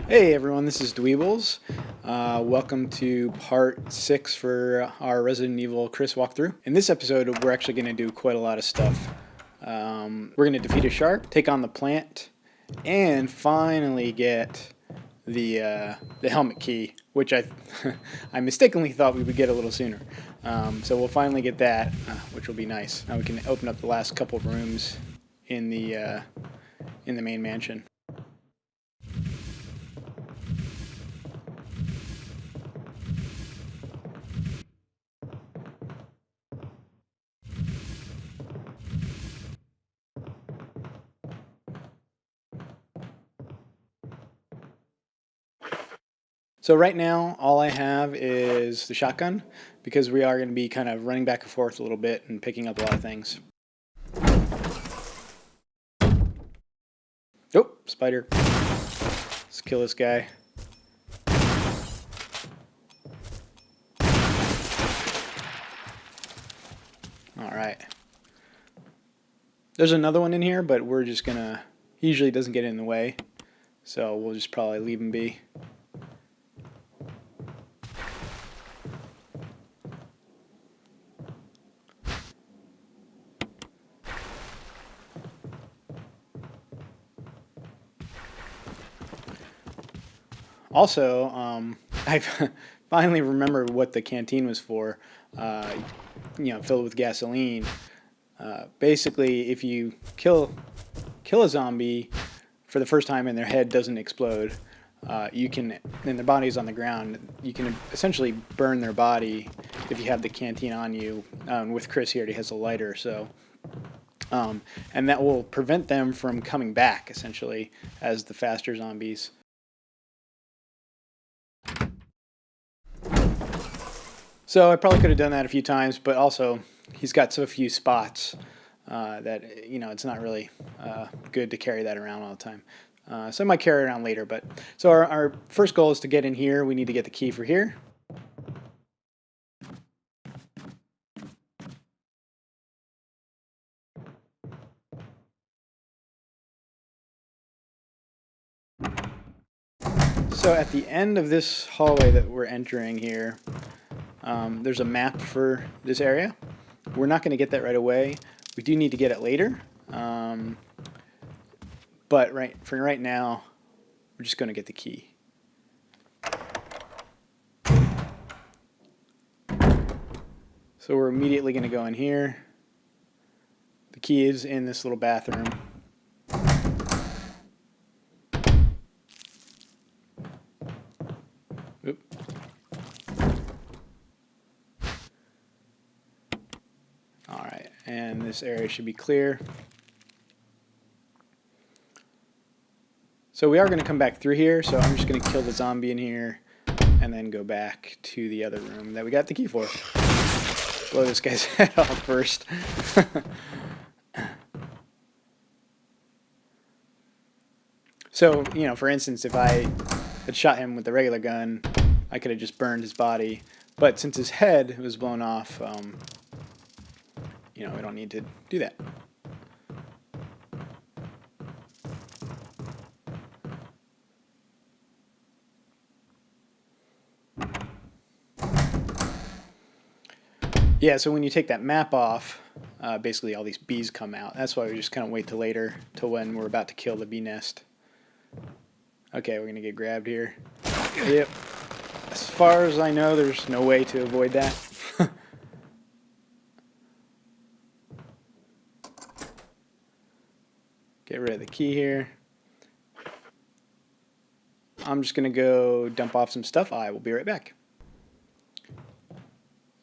Hey everyone, this is Dweeebles. Welcome to part 6 for our Resident Evil Chris walkthrough. In this episode, we're actually going to do quite a lot of stuff. We're going to defeat a shark, take on the plant, and finally get the helmet key, which I mistakenly thought we would get a little sooner. So we'll finally get that, which will be nice. Now we can open up the last couple of rooms in the main mansion. So right now, all I have is the shotgun, because we are going to be kind of running back and forth a little bit and picking up a lot of things. Oh, spider. Let's kill this guy. Alright. There's another one in here, but we're just going to... He usually doesn't get in the way, so we'll just probably leave him be. Also, I finally remembered what the canteen was for. Filled with gasoline. Basically, if you kill a zombie for the first time and their head doesn't explode, you can, and their body's on the ground, you can essentially burn their body if you have the canteen on you. With Chris, he already has a lighter, so. And that will prevent them from coming back, essentially, as the faster zombies. So I probably could have done that a few times, but also he's got so few spots that it's not really good to carry that around all the time. So I might carry it around later. But so our first goal is to get in here. We need to get the key for here. So at the end of this hallway that we're entering here, there's a map for this area. We're not going to get that right away. We do need to get it later. But for right now, we're just going to get the key. So we're immediately going to go in here. The key is in this little bathroom. Oop. Alright, and this area should be clear. So we are going to come back through here, so I'm just going to kill the zombie in here and then go back to the other room that we got the key for. Blow this guy's head off first. So, for instance, if I had shot him with the regular gun, I could have just burned his body. But since his head was blown off, we don't need to do that. Yeah, so when you take that map off, basically all these bees come out. That's why we just kind of wait till later, till when we're about to kill the bee nest. Okay, we're going to get grabbed here. Yep. As far as I know, there's no way to avoid that. Get rid of the key here. I'm just going to go dump off some stuff. I will be right back.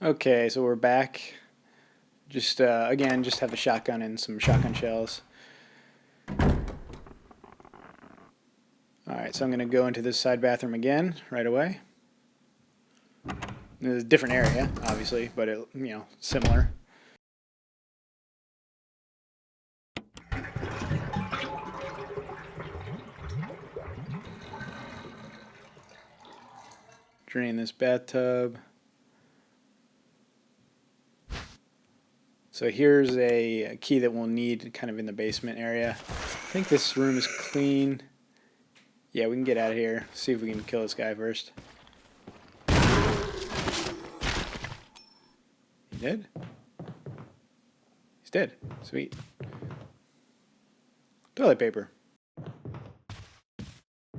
Okay, so we're back. Just, again, just have the shotgun and some shotgun shells. Alright, so I'm going to go into this side bathroom again right away. It's a different area, obviously, but similar. Drain this bathtub. So here's a key that we'll need kind of in the basement area. I think this room is clean. Yeah, we can get out of here. See if we can kill this guy first. He dead? He's dead. Sweet. Toilet paper.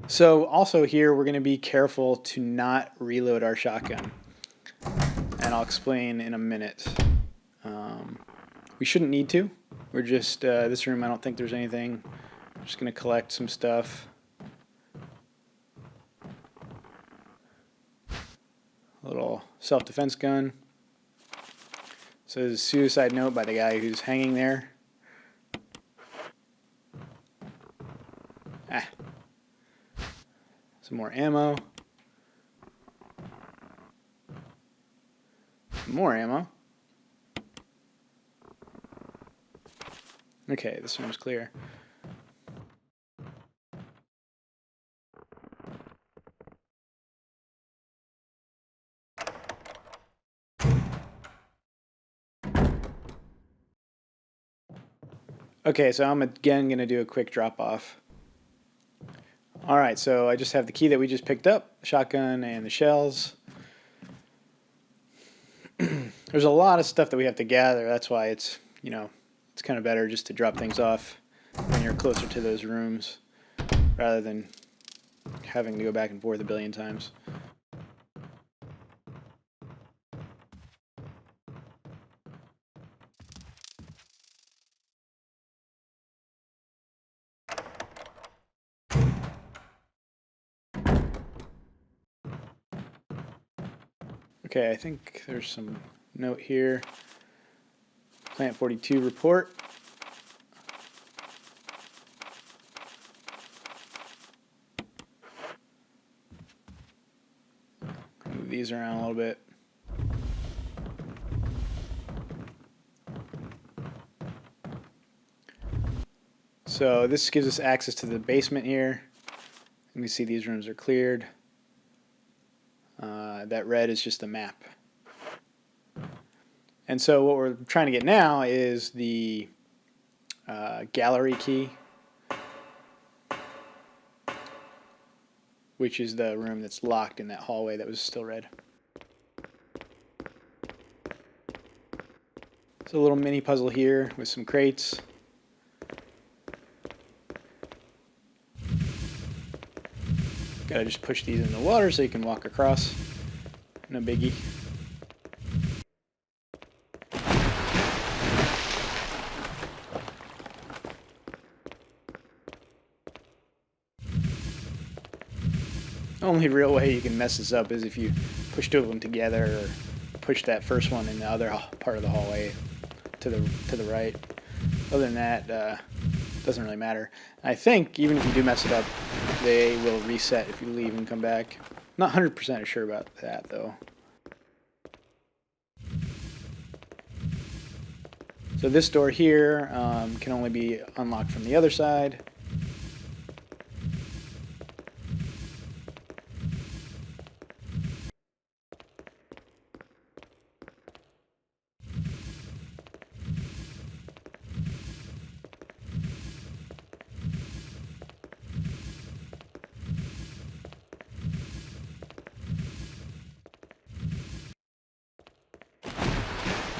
So also here we're going to be careful to not reload our shotgun. And I'll explain in a minute. We shouldn't need to. We're just, this room I don't think there's anything. I'm just going to collect some stuff. A little self-defense gun. So there's a suicide note by the guy who's hanging there. Ah. Some more ammo. More ammo. Okay, this room's clear. Okay, so I'm again going to do a quick drop off. Alright, so I just have the key that we just picked up, the shotgun and the shells. There's a lot of stuff that we have to gather. That's why it's, you know, it's kind of better just to drop things off when you're closer to those rooms rather than having to go back and forth a billion times. Okay, I think there's some note here. Plant 42 report. Move these around a little bit. So this gives us access to the basement here. And we see these rooms are cleared. That red is just a map. And so what we're trying to get now is the gallery key, which is the room that's locked in that hallway that was still red. So a little mini puzzle here with some crates. Gotta just push these in the water so you can walk across. No biggie. Only real way you can mess this up is if you push two of them together or push that first one in the other part of the hallway to the right. Other than that, doesn't really matter. I think even if you do mess it up, they will reset if you leave and come back. Not 100% sure about that though. So this door here can only be unlocked from the other side.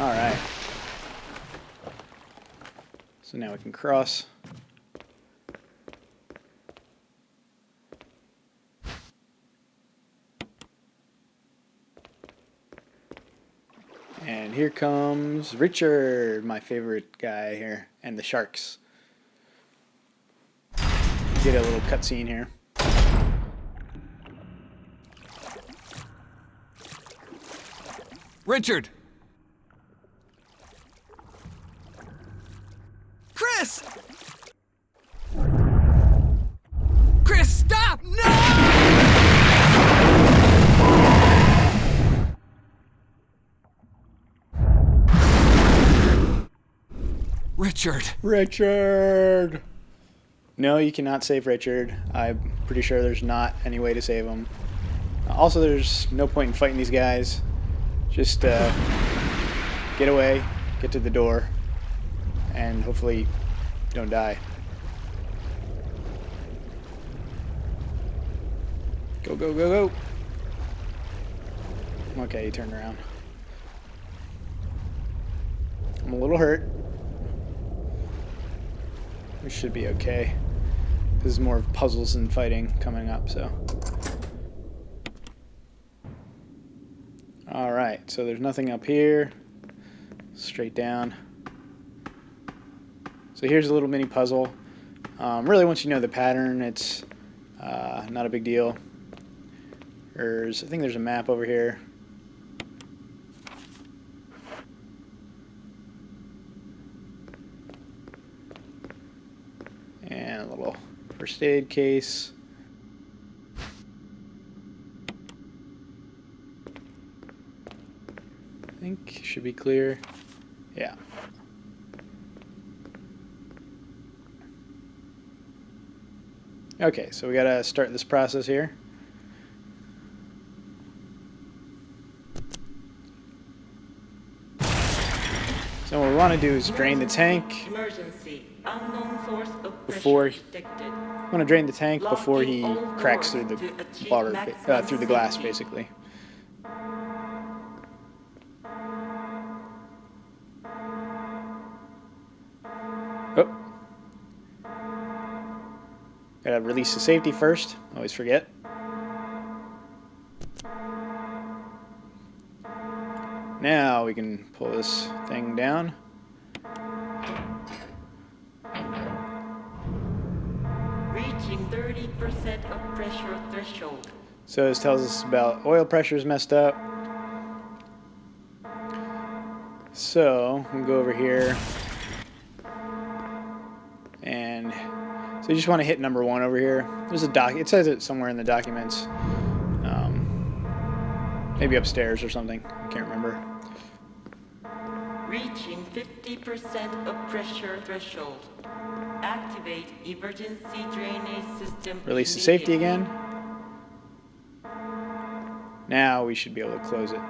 All right. So now we can cross. And here comes Richard, my favorite guy here, and the sharks. Get a little cutscene here. Richard! Chris! Chris, stop! No! Richard! No, you cannot save Richard. I'm pretty sure there's not any way to save him. Also, there's no point in fighting these guys. Just get away, get to the door, and hopefully don't die. Go, go, go, go. Okay, he turned around. I'm a little hurt. We should be okay. This is more of puzzles and fighting coming up, so. Alright, so there's nothing up here. Straight down. So here's a little mini puzzle. Really, once you know the pattern, it's not a big deal. I think there's a map over here. And a little first aid case. I think should be clear. Yeah. Okay, so we gotta start this process here. So what we want to do is drain the tank. Emergency. Unknown source of Before pressure detected. I want to drain the tank before he Locking all cracks doors through the to achieve water, maximum through the glass, safety. basically. Oh. Gotta release the safety first. Always forget. Now we can pull this thing down. Reaching 30% of pressure threshold. So this tells us about oil pressures messed up. So we can go over here. And so you just want to hit number 1 over here. There's a doc. It says it somewhere in the documents. Maybe upstairs or something. I can't remember. Reaching 50% of pressure threshold. Activate emergency drainage system. Release the safety immediately. again. Now we should be able to close it.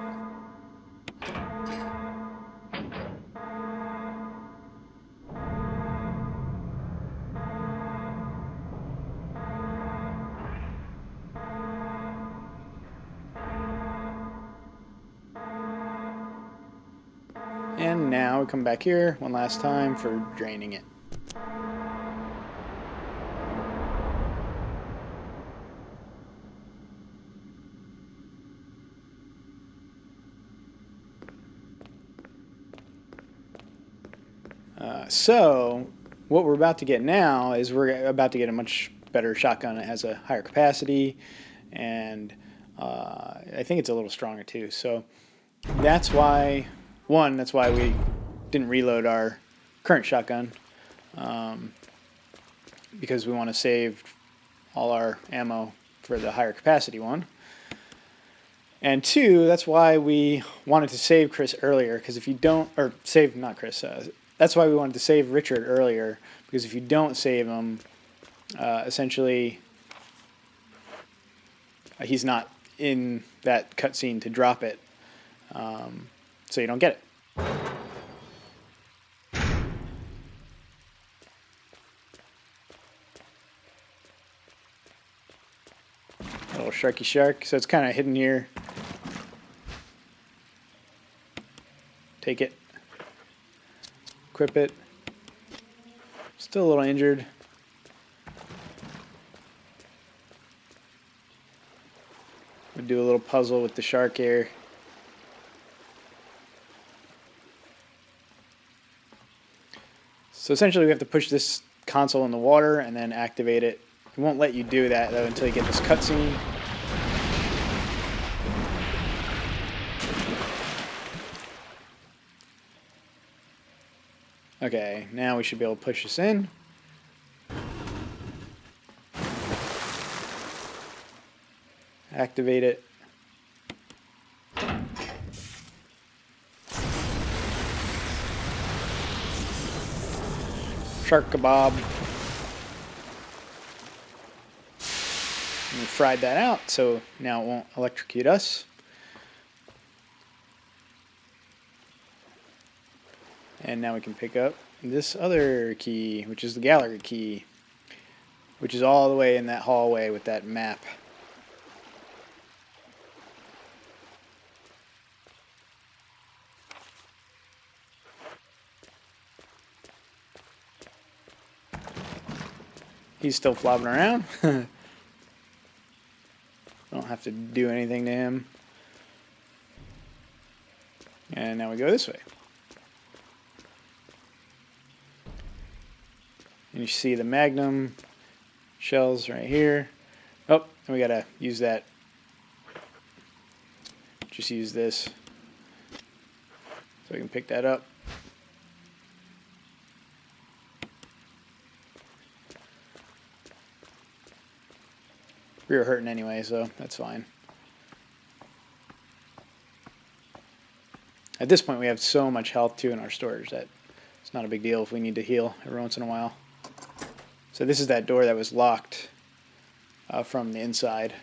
And now we come back here one last time for draining it. So what we're about to get now is we're about to get a much better shotgun. It has a higher capacity, and I think it's a little stronger too. So that's why, that's why we didn't reload our current shotgun, because we want to save all our ammo for the higher capacity one. And 2, that's why we wanted to save Chris earlier, because if you don't, or save, not Chris, that's why we wanted to save Richard earlier, because if you don't save him, essentially, he's not in that cutscene to drop it, so you don't get it. A little sharky shark, so it's kind of hidden here. Take it. Equip it. Still a little injured. We'll do a little puzzle with the shark here. So essentially we have to push this console in the water and then activate it. It won't let you do that though until you get this cutscene. Okay, now we should be able to push this in. Activate it. Shark kebab. And we fried that out, so now it won't electrocute us. And now we can pick up this other key, which is the gallery key, which is all the way in that hallway with that map. He's still flopping around. Don't have to do anything to him. And now we go this way. And you see the magnum shells right here. Oh, and we gotta use that. Just use this so we can pick that up. We were hurting anyway, so that's fine. At this point, we have so much health too in our storage that it's not a big deal if we need to heal every once in a while. So this is that door that was locked from the inside.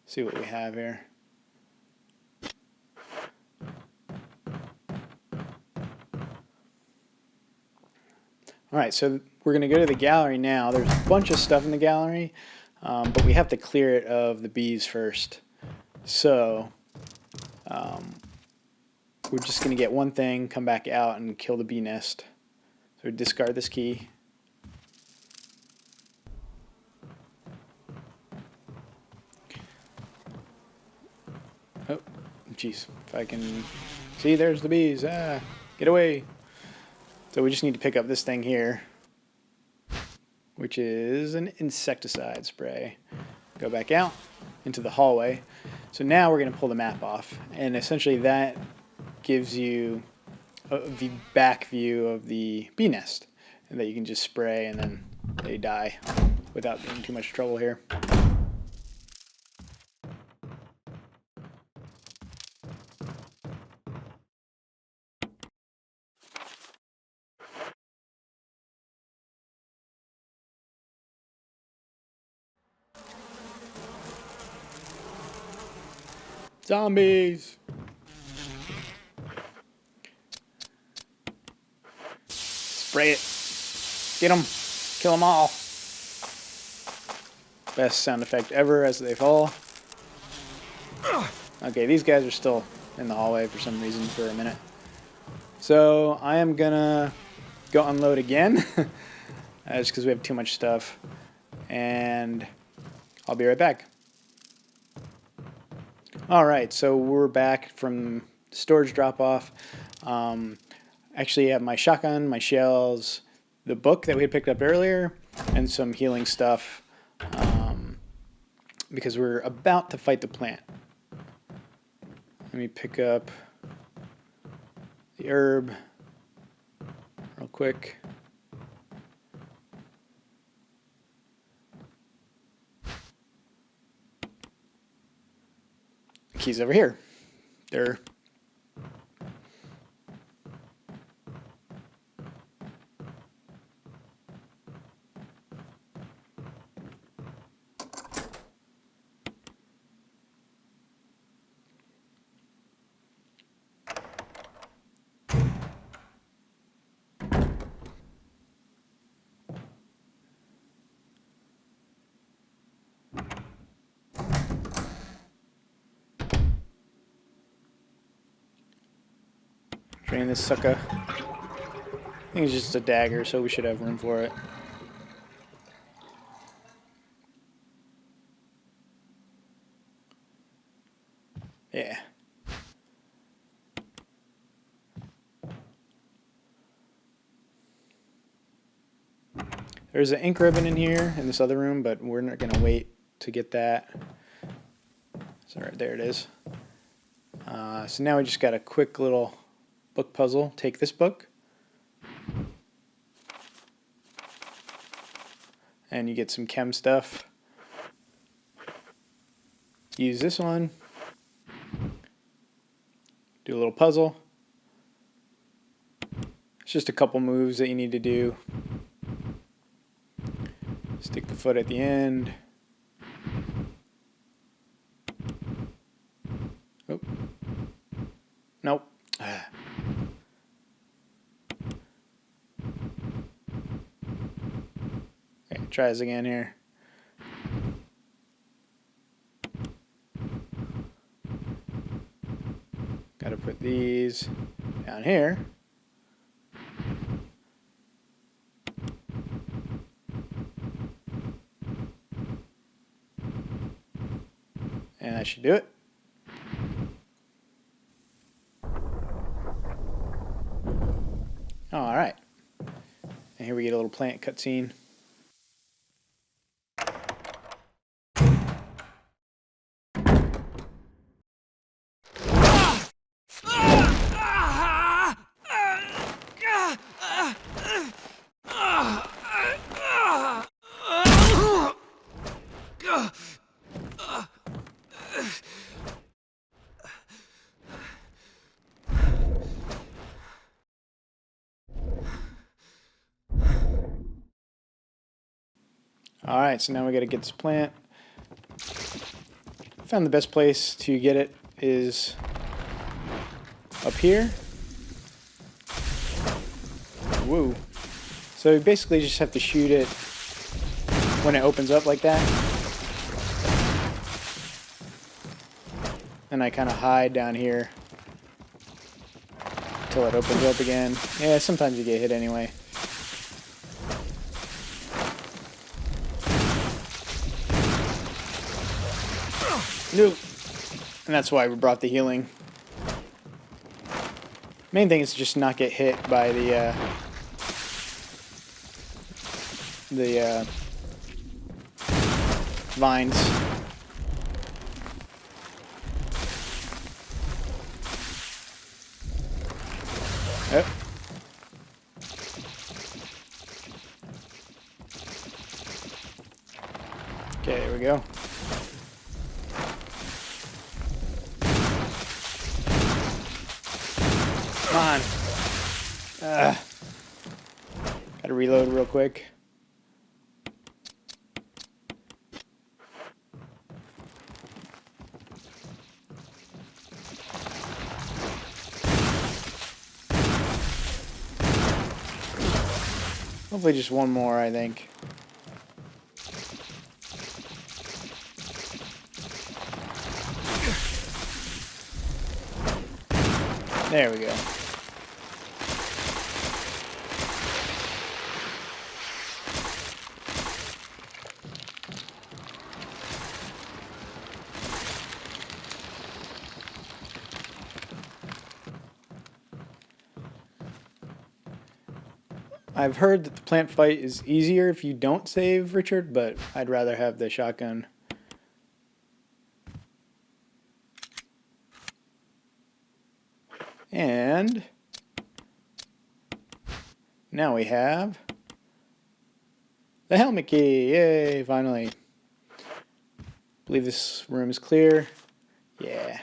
See what we have here. Alright, so we're going to go to the gallery now. There's a bunch of stuff in the gallery, but we have to clear it of the bees first. So, we're just going to get one thing, come back out, and kill the bee nest. So discard this key. Oh, jeez. If I can... See, there's the bees. Ah, get away. So we just need to pick up this thing here, which is an insecticide spray. Go back out into the hallway. So now we're going to pull the map off. And essentially that gives you the back view of the bee nest. And that you can just spray and then they die without getting too much trouble here. Zombies! Spray it. Get them. Kill them all. Best sound effect ever as they fall. Okay, these guys are still in the hallway for some reason for a minute. So I am gonna go unload again. Just because we have too much stuff. And I'll be right back. Alright, so we're back from the storage drop-off. Actually, I have my shotgun, my shells, the book that we had picked up earlier, and some healing stuff because we're about to fight the plant. Let me pick up the herb real quick. The key's over here. They're drain this sucker. I think it's just a dagger, so we should have room for it. Yeah. There's an ink ribbon in here in this other room, but we're not going to wait to get that. So right there it is. So now we just got a quick little book puzzle. Take this book. And you get some chem stuff. Use this one. Do a little puzzle. It's just a couple moves that you need to do. Stick the foot at the end. Oh, try this again here. Got to put these down here. And that should do it. All right. And here we get a little plant cutscene. Alright, so now we got to get this plant. I found the best place to get it is up here. Woo. So you basically just have to shoot it when it opens up like that. And I kind of hide down here until it opens up again. Yeah, sometimes you get hit anyway. Nope. And that's why we brought the healing. Main thing is just not get hit by the vines. Oh. Okay, there we go. Come on. Gotta reload real quick. Hopefully just one more, I think. There we go. I've heard that the plant fight is easier if you don't save Richard, but I'd rather have the shotgun. And now we have the helmet key. Yay, finally. Believe this room is clear. Yeah.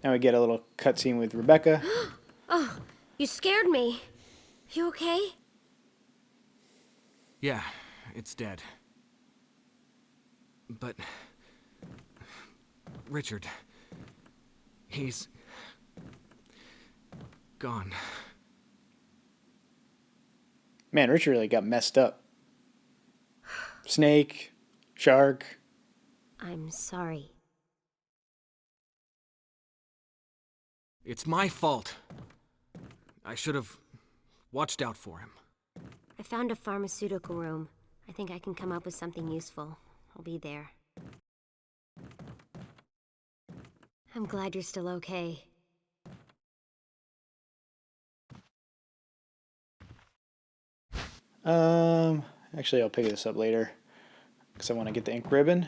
Now we get a little cutscene with Rebecca. Oh, you scared me. You okay? Yeah, it's dead. But... Richard... he's... gone. Man, Richard really got messed up. Snake, shark. I'm sorry. It's my fault. I should have watched out for him. I found a pharmaceutical room. I think I can come up with something useful. I'll be there. I'm glad you're still okay. Actually, I'll pick this up later because I want to get the ink ribbon.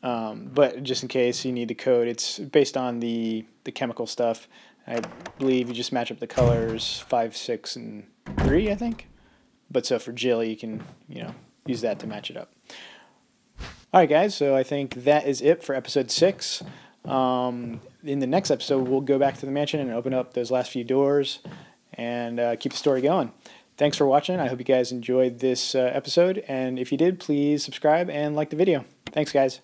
But just in case you need the code, it's based on the chemical stuff. I believe you just match up the colors 5, 6, and 3, I think. But so for Jill, you can, use that to match it up. All right, guys. So I think that is it for episode 6. In the next episode, we'll go back to the mansion and open up those last few doors and keep the story going. Thanks for watching. I hope you guys enjoyed this episode. And if you did, please subscribe and like the video. Thanks, guys.